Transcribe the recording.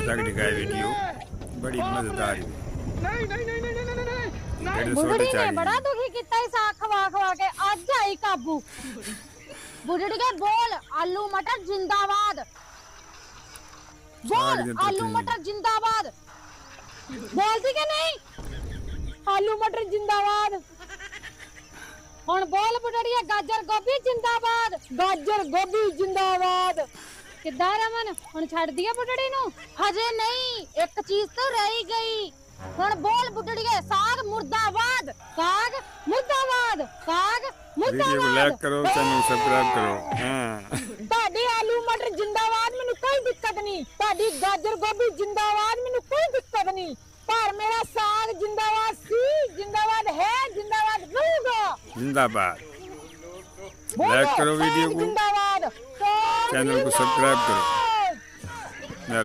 तक दिखाई वीडियो बड़ी मजेदार है। बुढ़ड़ी ने बड़ा दुखी किया साग खवा खवा के आज आई काबू। बुढ़ड़ी के बोल आलू मटर जिंदाबाद, बोल आलू मटर जिंदाबाद, बोलती के नहीं आलू मटर जिंदाबाद। हुण बोल बुढ़ड़िया गाजर गोभी जिंदाबाद, गाजर गोभी जिंदाबाद। किद्दां रमन हुण छड्ड दिया बुढ़ड़ी नूं? हजे नहीं, एक चीज तो रह ही गई। हुण बोल बुढ़ड़िया साग मुर्दाबाद, साग मुर्दाबाद, साग मुर्दाबाद। वीडियो को लाइक करो, चैनल सब्सक्राइब करो। हां ताडी आलू मटर जिंदाबाद, मैनू कोई दिक्कत नहीं। ताडी गाजर गोभी जिंदाबाद, मैनू कोई दिक्कत नहीं। पर मेरा साग जिंदाबाद सी, जिंदाबाद है, जिंदाबाद रहूगा। जिंदाबाद। लाइक करो वीडियो को, जिंदाबाद, चैनल को सब्सक्राइब करो।